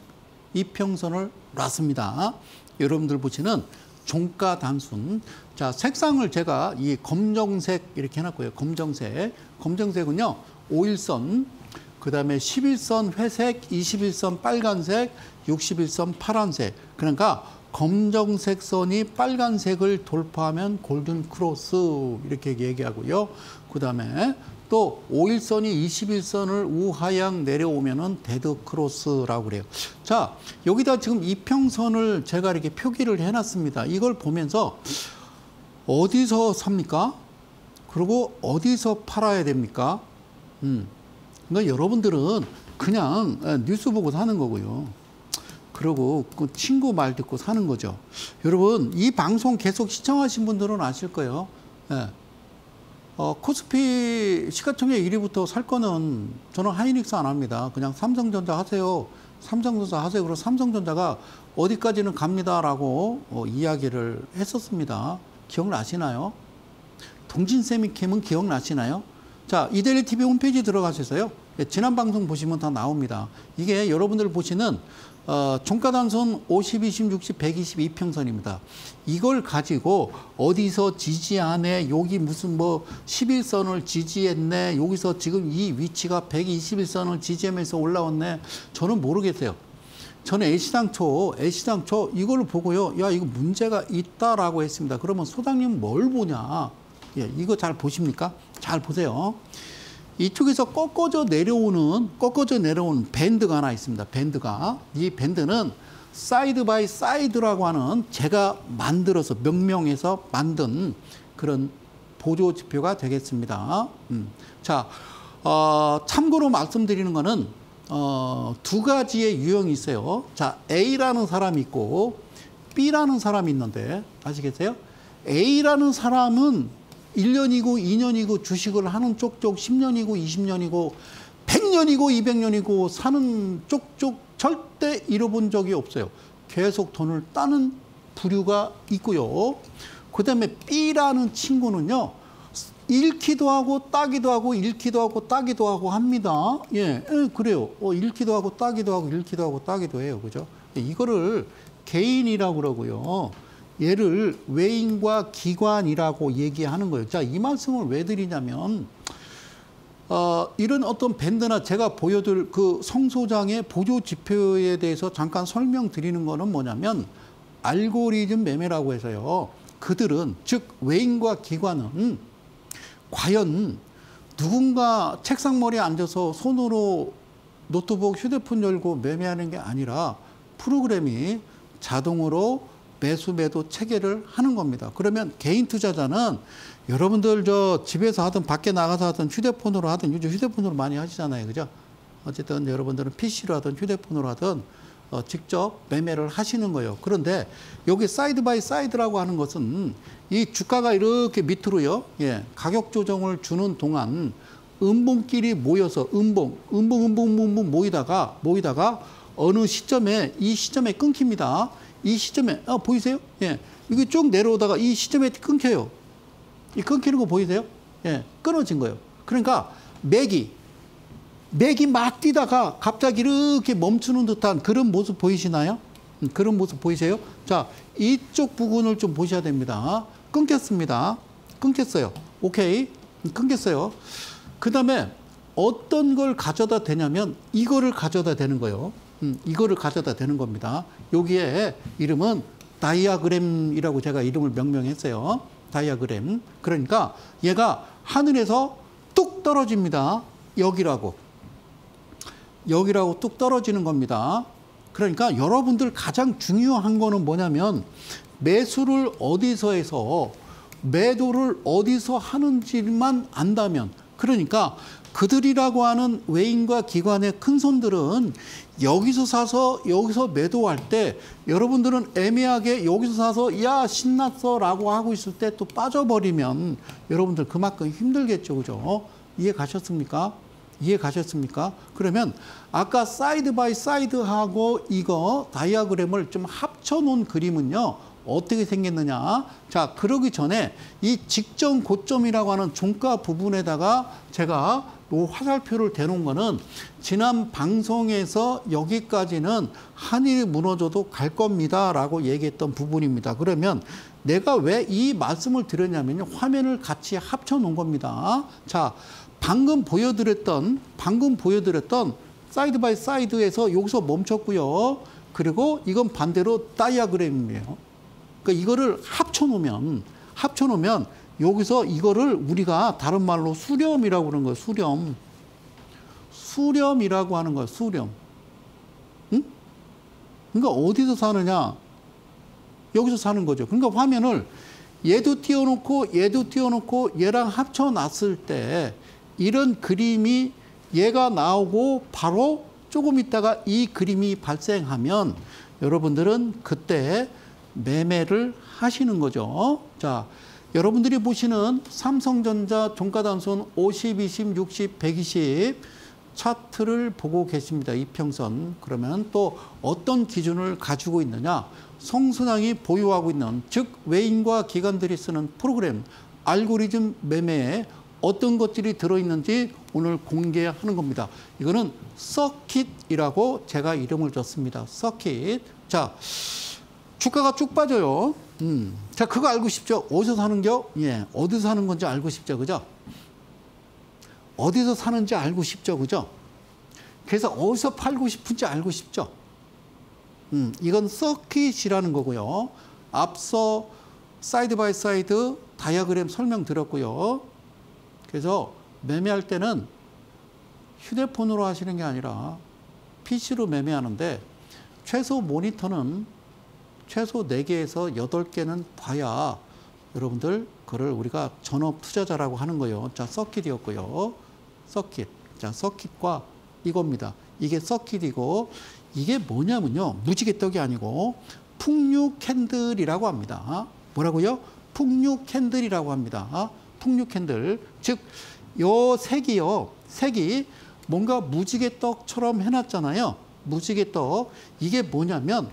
이평선을 놨습니다. 여러분들 보시는 종가 단순. 자, 색상을 제가 이 검정색 이렇게 해놨고요. 검정색. 검정색은요, 5일선, 그 다음에 11선 회색, 21선 빨간색, 61선 파란색. 그러니까 검정색 선이 빨간색을 돌파하면 골든 크로스 이렇게 얘기하고요. 그 다음에 또 5일선이 21선을 우하향 내려오면은 데드 크로스라고 그래요. 자, 여기다 지금 이평선을 제가 이렇게 표기를 해놨습니다. 이걸 보면서 어디서 삽니까? 그리고 어디서 팔아야 됩니까? 그러니까 여러분들은 그냥 뉴스 보고 사는 거고요. 그리고 그 친구 말 듣고 사는 거죠. 여러분, 이 방송 계속 시청하신 분들은 아실 거예요. 예. 코스피 시가총액 1위부터 살 거는 저는 하이닉스 안 합니다. 그냥 삼성전자 하세요. 삼성전자 하세요. 그래서 삼성전자가 어디까지는 갑니다라고 이야기를 했었습니다. 기억나시나요? 동진세미캠은 기억나시나요? 자, 이데일리 TV 홈페이지 들어가셔서요. 지난 방송 보시면 다 나옵니다. 이게 여러분들 보시는 종가단선 50, 20, 60, 122평선입니다. 이걸 가지고 어디서 지지하네, 여기 무슨 뭐 11선을 지지했네, 여기서 지금 이 위치가 121선을 지지하면서 올라왔네. 저는 모르겠어요. 저는 애시당초 이걸 보고요. 야, 이거 문제가 있다라고 했습니다. 그러면 소장님 뭘 보냐? 예, 이거 잘 보십니까? 잘 보세요. 이쪽에서 꺾어져 내려오는 밴드가 하나 있습니다. 밴드가. 이 밴드는 사이드 바이 사이드라고 하는 제가 만들어서 명명해서 만든 그런 보조 지표가 되겠습니다. 자, 참고로 말씀드리는 거는 두 가지의 유형이 있어요. 자, A라는 사람이 있고 B라는 사람이 있는데 아시겠어요? A라는 사람은 1년이고 2년이고 주식을 하는 쪽쪽 10년이고 20년이고 100년이고 200년이고 사는 쪽쪽 절대 잃어본 적이 없어요. 계속 돈을 따는 부류가 있고요. 그 다음에 B라는 친구는요. 잃기도 하고 따기도 하고 잃기도 하고 따기도 하고 합니다. 예, 그래요. 잃기도 하고 따기도 하고 잃기도 하고 따기도 해요. 그죠? 이거를 개인이라고 그러고요. 얘를 외인과 기관이라고 얘기하는 거예요. 자, 이 말씀을 왜 드리냐면 이런 어떤 밴드나 제가 보여드릴 그 성소장의 보조 지표에 대해서 잠깐 설명드리는 거는 뭐냐면 알고리즘 매매라고 해서요. 그들은 즉 외인과 기관은 과연 누군가 책상머리에 앉아서 손으로 노트북, 휴대폰 열고 매매하는 게 아니라 프로그램이 자동으로 매수, 매도 체계를 하는 겁니다. 그러면 개인 투자자는 여러분들 저 집에서 하든 밖에 나가서 하든 휴대폰으로 하든 요즘 휴대폰으로 많이 하시잖아요. 그죠? 어쨌든 여러분들은 PC로 하든 휴대폰으로 하든 직접 매매를 하시는 거예요. 그런데 여기 사이드 바이 사이드라고 하는 것은 이 주가가 이렇게 밑으로요. 예, 가격 조정을 주는 동안 음봉끼리 모여서 음봉 모이다가 어느 시점에 이 시점에 끊깁니다. 이 시점에 보이세요? 예, 이게 쭉 내려오다가 이 시점에 끊겨요. 이 끊기는 거 보이세요? 예, 끊어진 거예요. 그러니까 맥이 막 뛰다가 갑자기 이렇게 멈추는 듯한 그런 모습 보이시나요? 그런 모습 보이세요? 자, 이쪽 부분을 좀 보셔야 됩니다. 끊겼습니다. 끊겼어요. 오케이. 끊겼어요. 그 다음에 어떤 걸 가져다 대냐면 이거를 가져다 대는 거예요. 이거를 가져다 대는 겁니다. 여기에 이름은 다이아그램이라고 제가 이름을 명명했어요. 다이아그램. 그러니까 얘가 하늘에서 뚝 떨어집니다. 여기라고 뚝 떨어지는 겁니다. 그러니까 여러분들 가장 중요한 거는 뭐냐면 매수를 어디서 해서 매도를 어디서 하는지만 안다면, 그러니까 그들이라고 하는 외인과 기관의 큰 손들은 여기서 사서 여기서 매도할 때 여러분들은 애매하게 여기서 사서 야 신났어 라고 하고 있을 때 또 빠져버리면 여러분들 그만큼 힘들겠죠. 그죠? 이해 가셨습니까? 이해 가셨습니까? 그러면 아까 사이드 바이 사이드하고 이거 다이아그램을 좀 합쳐 놓은 그림은요. 어떻게 생겼느냐. 자, 그러기 전에 이 직전 고점이라고 하는 종가 부분에다가 제가 요 화살표를 대놓은 거는 지난 방송에서 여기까지는 한일이 무너져도 갈 겁니다라고 얘기했던 부분입니다. 그러면 내가 왜 이 말씀을 드렸냐면요. 화면을 같이 합쳐 놓은 겁니다. 자, 방금 보여드렸던 사이드 바이 사이드에서 여기서 멈췄고요. 그리고 이건 반대로 다이아그램이에요. 그러니까 이거를 합쳐 놓으면 여기서 이거를 우리가 다른 말로 수렴이라고 그러는 거예요. 수렴이라고 하는 거예요. 수렴. 응? 그러니까 어디서 사느냐? 여기서 사는 거죠. 그러니까 화면을 얘도 띄워놓고 얘랑 합쳐놨을 때 이런 그림이 얘가 나오고 바로 조금 있다가 이 그림이 발생하면 여러분들은 그때 매매를 하시는 거죠. 자, 여러분들이 보시는 삼성전자 종가단순 50, 20, 60, 120 차트를 보고 계십니다. 이평선. 그러면 또 어떤 기준을 가지고 있느냐? 성순항이 보유하고 있는, 즉 외인과 기관들이 쓰는 프로그램, 알고리즘 매매에 어떤 것들이 들어있는지 오늘 공개하는 겁니다. 이거는 서킷이라고 제가 이름을 줬습니다. 서킷. 자, 주가가 쭉 빠져요. 자, 그거 알고 싶죠? 어디서 사는겨? 예, 어디서 사는 건지 알고 싶죠, 그죠? 어디서 사는지 알고 싶죠, 그죠? 그래서 어디서 팔고 싶은지 알고 싶죠? 이건 서킷이라는 거고요. 앞서 사이드 바이 사이드 다이아그램 설명드렸고요. 그래서 매매할 때는 휴대폰으로 하시는 게 아니라 PC로 매매하는데 최소 모니터는 최소 4개에서 8개는 봐야 여러분들 그걸 우리가 전업 투자자라고 하는 거예요. 자, 서킷이었고요. 서킷. 자, 서킷과 이겁니다. 이게 서킷이고 이게 뭐냐면요. 무지개떡이 아니고 풍류 캔들이라고 합니다. 뭐라고요? 풍류 캔들이라고 합니다. 풍류 캔들. 즉, 요 색이 뭔가 무지개떡처럼 해놨잖아요. 무지개떡. 이게 뭐냐면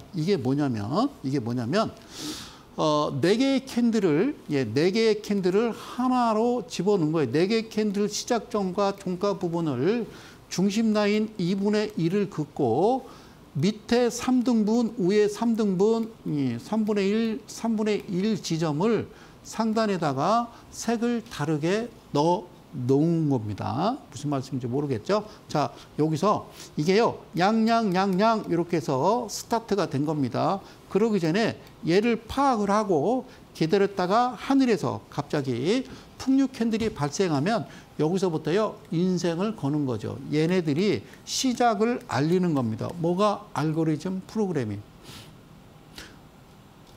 4개의 캔들을 4개의 캔들을 하나로 집어넣은 거예요. 4개의 캔들 시작점과 종가 부분을 중심 라인 2분의 1을 긋고 밑에 3등분, 위에 3등분, 3분의 1 지점을 상단에다가 색을 다르게 넣은 겁니다. 무슨 말씀인지 모르겠죠? 자, 여기서 이게요, 양양 이렇게 해서 스타트가 된 겁니다. 그러기 전에 얘를 파악을 하고 기다렸다가 하늘에서 갑자기 풍류 캔들이 발생하면 여기서부터요, 인생을 거는 거죠. 얘네들이 시작을 알리는 겁니다. 뭐가? 알고리즘 프로그래밍.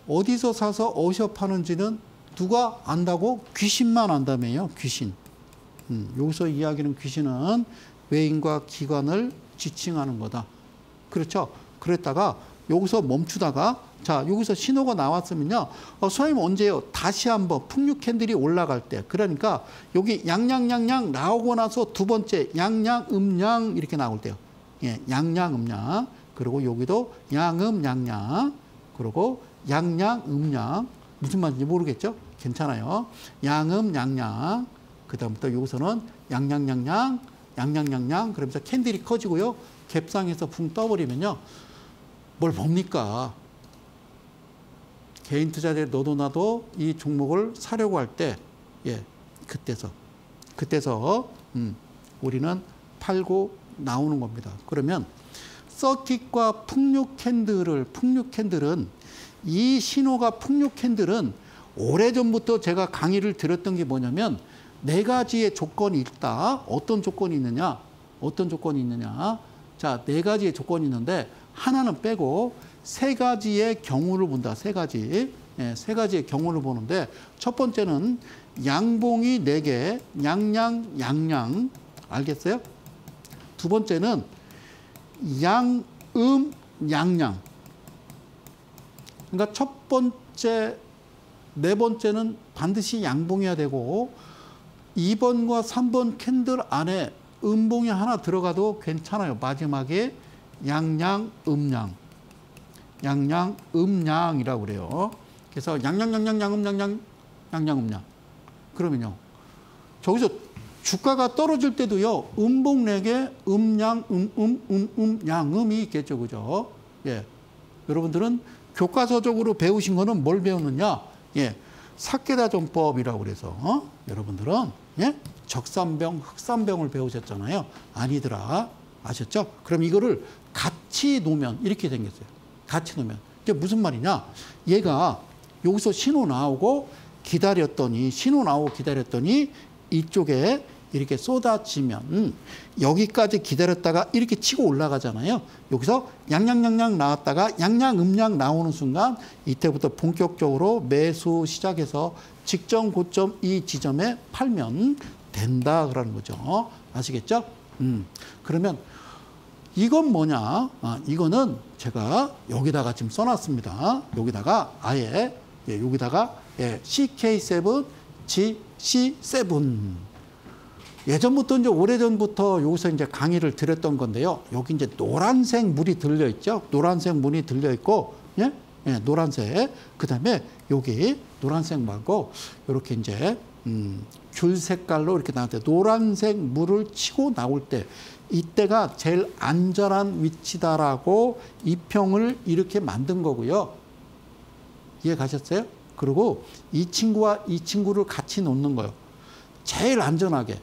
어디서 사서 어디서 파는지는 누가 안다고? 귀신만 안다며요. 귀신. 여기서 이야기하는 귀신은 외인과 기관을 지칭하는 거다. 그렇죠? 그랬다가 여기서 멈추다가 자, 여기서 신호가 나왔으면요. 선생님 언제요? 다시 한번 풍류 캔들이 올라갈 때. 그러니까 여기 양양 나오고 나서 두 번째 양양 이렇게 나올 때요. 예, 양양. 그리고 여기도 양양. 그리고 양양. 무슨 말인지 모르겠죠? 괜찮아요. 양양. 그 다음부터 여기서는 양양. 그러면서 캔들이 커지고요. 갭상에서 붕 떠버리면요. 뭘 봅니까? 개인 투자자들 너도 나도 이 종목을 사려고 할 때, 예, 그때서 우리는 팔고 나오는 겁니다. 그러면 서킷과 풍류 캔들은 이 신호가 풍류 캔들은 오래전부터 제가 강의를 드렸던 게 뭐냐면 4가지의 조건이 있다. 어떤 조건이 있느냐? 자, 4가지의 조건이 있는데 하나는 빼고 3가지의 경우를 본다. 3가지. 예, 3가지의 경우를 보는데 첫 번째는 양봉이 4개, 양양. 알겠어요? 두 번째는 양양. 그러니까 첫 번째, 4번째는 반드시 양봉이어야 되고 2번과 3번 캔들 안에 음봉이 하나 들어가도 괜찮아요. 마지막에 양양음양이라고 그래요. 그래서 양양음양. 그러면요. 저기서 주가가 떨어질 때도요, 음봉렉에 음양, 양음이 있겠죠. 그죠? 예. 여러분들은 교과서적으로 배우신 거는 뭘 배우느냐? 예. 사케다존법이라고 그래서, 여러분들은, 예? 적산병, 흑산병을 배우셨잖아요. 아니더라. 아셨죠? 그럼 이거를 같이 놓으면 이렇게 생겼어요. 같이 놓으면. 이게 무슨 말이냐? 얘가 여기서 신호 나오고 기다렸더니, 신호 나오고 기다렸더니 이쪽에 이렇게 쏟아지면 여기까지 기다렸다가 이렇게 치고 올라가잖아요. 여기서 양양양양 나왔다가 양양 음양 나오는 순간 이때부터 본격적으로 매수 시작해서 직전 고점 이 지점에 팔면 된다 그러는 거죠. 아시겠죠? 그러면 이건 뭐냐? 이거는 제가 여기다가 지금 써놨습니다. 여기다가 아예 여기다가 CK7, GC7. 예전부터 이제 오래전부터 여기서 이제 강의를 드렸던 건데요. 여기 이제 노란색 물이 들려 있죠. 노란색 물이 들려 있고, 예, 노란색. 그다음에 여기 노란색 말고 이렇게 이제 귤 색깔로 이렇게 나올 때 노란색 물을 치고 나올 때 이때가 제일 안전한 위치다라고 이 평을 이렇게 만든 거고요. 이해 가셨어요? 그리고 이 친구와 이 친구를 같이 놓는 거예요. 제일 안전하게.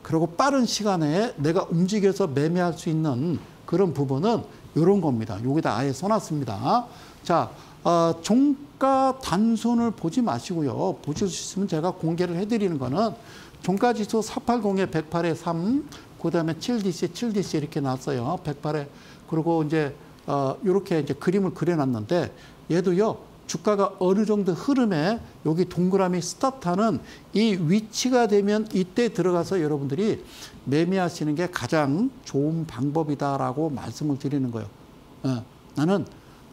그리고 빠른 시간에 내가 움직여서 매매할 수 있는 그런 부분은 이런 겁니다. 여기다 아예 써놨습니다. 자, 종가 단순을 보지 마시고요. 보실 수 있으면 제가 공개를 해드리는 거는 종가지수 480에 108에 3, 그 다음에 7DC, 7DC 이렇게 났어요. 108에. 그리고 이제, 이렇게 이제 그림을 그려놨는데 얘도요. 주가가 어느 정도 흐름에 여기 동그라미 스타트하는 이 위치가 되면 이때 들어가서 여러분들이 매매하시는 게 가장 좋은 방법이다라고 말씀을 드리는 거예요. 나는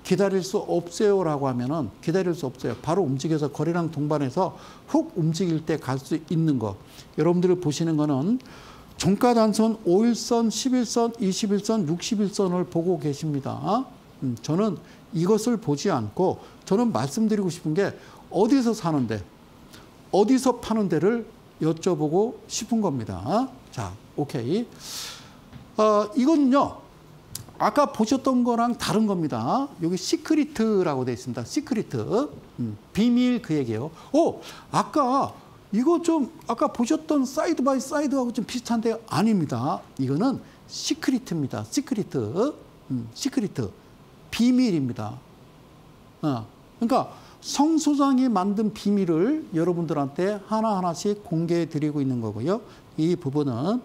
기다릴 수 없어요라고 하면은 기다릴 수 없어요. 바로 움직여서 거래량 동반해서 훅 움직일 때 갈 수 있는 거. 여러분들이 보시는 거는 종가 단선 5일선, 11선, 21선, 61선을 보고 계십니다. 저는 이것을 보지 않고 저는 말씀드리고 싶은 게 어디서 사는데 어디서 파는 데를 여쭤보고 싶은 겁니다. 자, 오케이. 이건요. 아까 보셨던 거랑 다른 겁니다. 여기 시크리트라고 되어 있습니다. 시크리트. 비밀 그 얘기예요. 아까 이거 좀 아까 보셨던 사이드 바이 사이드하고 좀 비슷한데 아닙니다. 이거는 시크리트입니다. 시크리트. 시크리트. 비밀입니다. 그러니까 성 소장이 만든 비밀을 여러분들한테 하나하나씩 공개해 드리고 있는 거고요. 이 부분은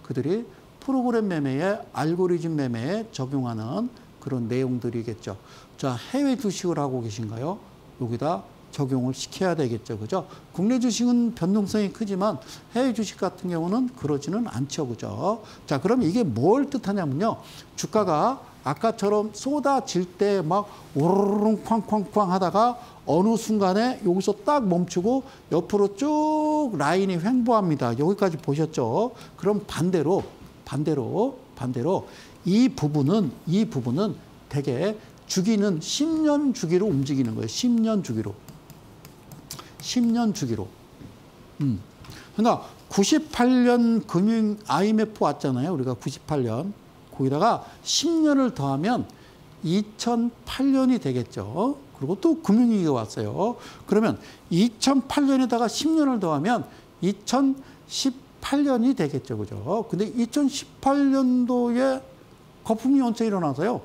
그들이 프로그램 매매에 알고리즘 매매에 적용하는 그런 내용들이겠죠. 자, 해외 주식을 하고 계신가요? 여기다 적용을 시켜야 되겠죠. 그죠? 국내 주식은 변동성이 크지만 해외 주식 같은 경우는 그러지는 않죠. 그죠? 자, 그럼 이게 뭘 뜻하냐면요. 주가가 아까처럼 쏟아질 때 막 오르릉 쾅쾅쾅 하다가 어느 순간에 여기서 딱 멈추고 옆으로 쭉 라인이 횡보합니다. 여기까지 보셨죠? 그럼 반대로 이 부분은 되게 주기는 10년 주기로 움직이는 거예요. 10년 주기로. 10년 주기로. 그러니까 98년 금융 IMF 왔잖아요. 우리가 98년. 거기다가 10년을 더하면 2008년이 되겠죠. 그리고 또 금융위기가 왔어요. 그러면 2008년에다가 10년을 더하면 2018년이 되겠죠. 그죠? 근데 2018년도에 거품이 언제 일어나서요?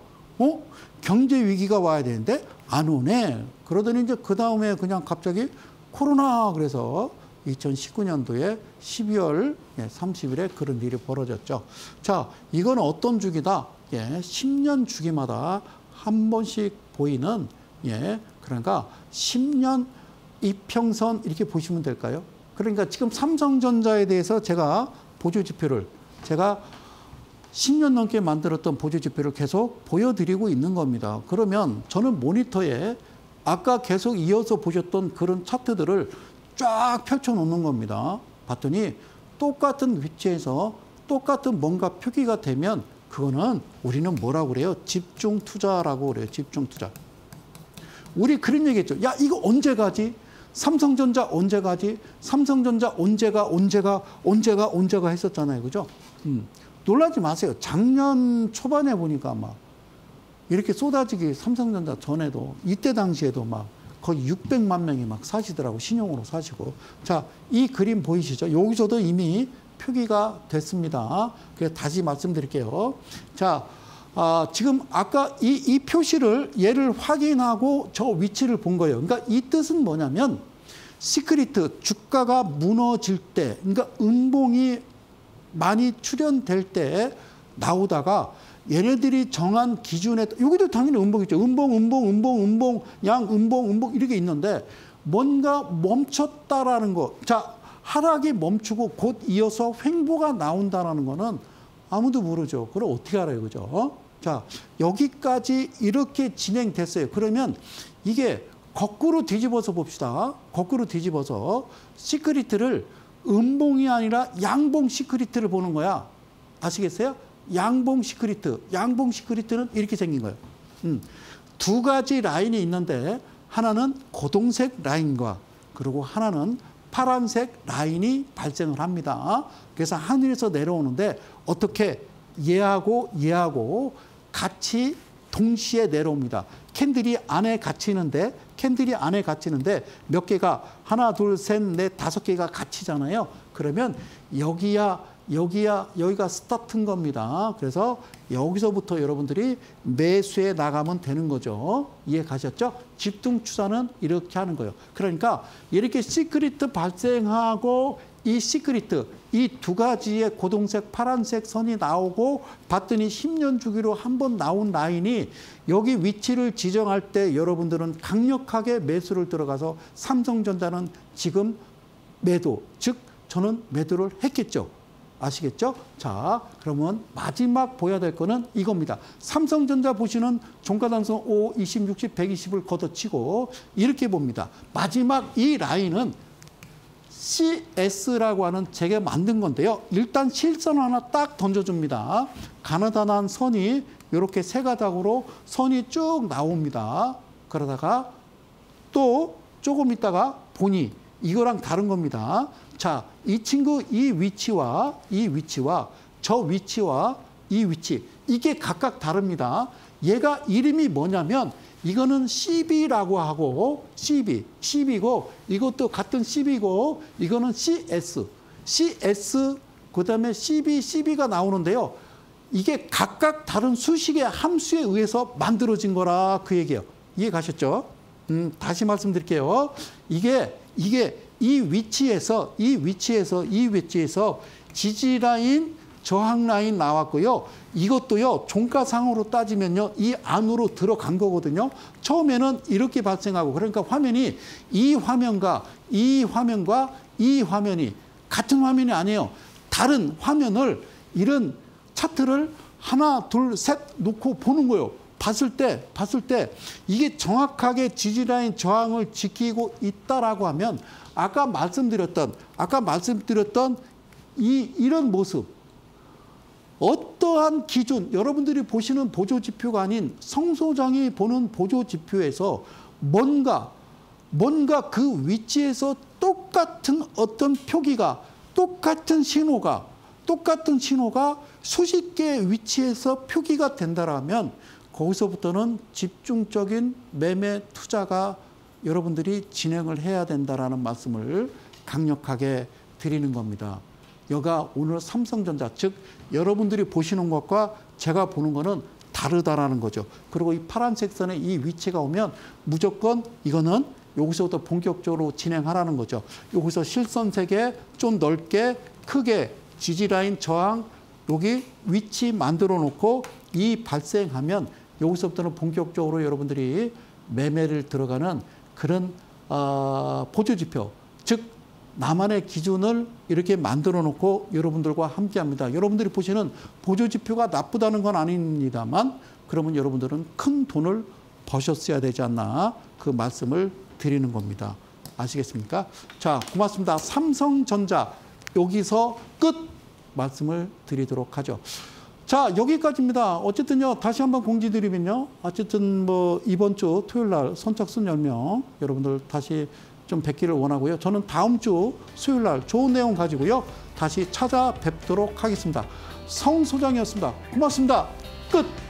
경제 위기가 와야 되는데 안 오네. 그러더니 이제 그 다음에 그냥 갑자기 코로나 그래서 2019년도에 12월 30일에 그런 일이 벌어졌죠. 자, 이건 어떤 주기다? 10년 주기마다 한 번씩 보이는 그러니까 10년 이평선 이렇게 보시면 될까요? 그러니까 지금 삼성전자에 대해서 제가 보조지표를 제가 10년 넘게 만들었던 보조지표를 계속 보여드리고 있는 겁니다. 그러면 저는 모니터에 아까 계속 이어서 보셨던 그런 차트들을 쫙 펼쳐놓는 겁니다. 봤더니 똑같은 위치에서 똑같은 뭔가 표기가 되면 그거는 우리는 뭐라고 그래요? 집중 투자라고 그래요. 집중 투자. 우리 그런 얘기했죠. 야, 이거 언제 가지? 삼성전자 언제 가지? 삼성전자 언제가 했었잖아요. 그죠? 놀라지 마세요. 작년 초반에 보니까 막 이렇게 쏟아지기 삼성전자 전에도 이때 당시에도 막 거의 600만 명이 막 사시더라고. 신용으로 사시고. 자, 이 그림 보이시죠? 여기서도 이미 표기가 됐습니다. 그래서 다시 말씀드릴게요. 자, 지금 아까 이 표시를 얘를 확인하고 저 위치를 본 거예요. 그러니까 이 뜻은 뭐냐면 시크리트 주가가 무너질 때, 그러니까 음봉이 많이 출현될 때 나오다가 얘네들이 정한 기준에, 여기도 당연히 음봉이죠. 음봉, 양, 음봉 이렇게 있는데 뭔가 멈췄다라는 거. 자, 하락이 멈추고 곧 이어서 횡보가 나온다라는 거는 아무도 모르죠. 그걸 어떻게 알아요, 그죠? 자, 여기까지 이렇게 진행됐어요. 그러면 이게 거꾸로 뒤집어서 봅시다. 거꾸로 뒤집어서 시크리트를 음봉이 아니라 양봉 시크리트를 보는 거야. 아시겠어요? 양봉 시크리트는 이렇게 생긴 거예요. 두 가지 라인이 있는데 하나는 고동색 라인과 그리고 하나는 파란색 라인이 발생을 합니다. 그래서 하늘에서 내려오는데 어떻게 얘하고 같이 동시에 내려옵니다. 캔들이 안에 갇히는데 몇 개가 하나, 둘, 셋, 넷, 5개가 갇히잖아요. 그러면 여기가 스타트인 겁니다. 그래서 여기서부터 여러분들이 매수에 나가면 되는 거죠. 이해 가셨죠? 집중 추산은 이렇게 하는 거예요. 그러니까 이렇게 시크리트 발생하고 이 시크리트, 이 두 가지의 고동색, 파란색 선이 나오고 봤더니 10년 주기로 한 번 나온 라인이 여기 위치를 지정할 때 여러분들은 강력하게 매수를 들어가서 삼성전자는 지금 매도, 즉 저는 매도를 했겠죠. 아시겠죠? 자, 그러면 마지막 보여야 될 거는 이겁니다. 삼성전자 보시는 종가단선 5, 20, 60, 120을 걷어치고 이렇게 봅니다. 마지막 이 라인은 CS라고 하는 제가 만든 건데요. 일단 실선 하나 딱 던져줍니다. 가느다란 선이 이렇게 세 가닥으로 선이 쭉 나옵니다. 그러다가 또 조금 있다가 보니 이거랑 다른 겁니다. 자, 이 친구 이 위치와 저 위치와 이 위치 이게 각각 다릅니다. 얘가 이름이 뭐냐면 이거는 CB라고 하고 CB고 이것도 같은 CB고 이거는 CS 그다음에 CB가 나오는데요. 이게 각각 다른 수식의 함수에 의해서 만들어진 거라 그 얘기예요. 이해 가셨죠? 다시 말씀드릴게요. 이게 이 위치에서 지지라인, 저항라인 나왔고요. 이것도요, 종가상으로 따지면요, 이 안으로 들어간 거거든요. 처음에는 이렇게 발생하고, 그러니까 화면이 이 화면과 이 화면이 같은 화면이 아니에요. 다른 화면을, 이런 차트를 하나, 둘, 셋 놓고 보는 거예요. 봤을 때 이게 정확하게 지지라인 저항을 지키고 있다라고 하면 아까 말씀드렸던 이런 모습, 어떠한 기준, 여러분들이 보시는 보조지표가 아닌 성 소장이 보는 보조지표에서 뭔가 그 위치에서 똑같은 어떤 표기가, 똑같은 신호가 수십 개의 위치에서 표기가 된다라면 거기서부터는 집중적인 매매 투자가 여러분들이 진행을 해야 된다라는 말씀을 강력하게 드리는 겁니다. 여가 오늘 삼성전자, 즉 여러분들이 보시는 것과 제가 보는 거는 다르다라는 거죠. 그리고 이 파란색 선에 이 위치가 오면 무조건 이거는 여기서부터 본격적으로 진행하라는 거죠. 여기서 실선색에 좀 넓게 크게 지지라인 저항 여기 위치 만들어 놓고 이 발생하면 여기서부터는 본격적으로 여러분들이 매매를 들어가는 그런 보조지표, 즉 나만의 기준을 이렇게 만들어 놓고 여러분들과 함께 합니다. 여러분들이 보시는 보조지표가 나쁘다는 건 아닙니다만 그러면 여러분들은 큰 돈을 버셨어야 되지 않나 그 말씀을 드리는 겁니다. 아시겠습니까? 자, 고맙습니다. 삼성전자 여기서 끝 말씀을 드리도록 하죠. 자, 여기까지입니다. 어쨌든요, 다시 한번 공지드리면요. 어쨌든 뭐 이번 주 토요일 날 선착순 10명 여러분들 다시 좀 뵙기를 원하고요. 저는 다음 주 수요일 날 좋은 내용 가지고요. 다시 찾아뵙도록 하겠습니다. 성 소장이었습니다. 고맙습니다. 끝!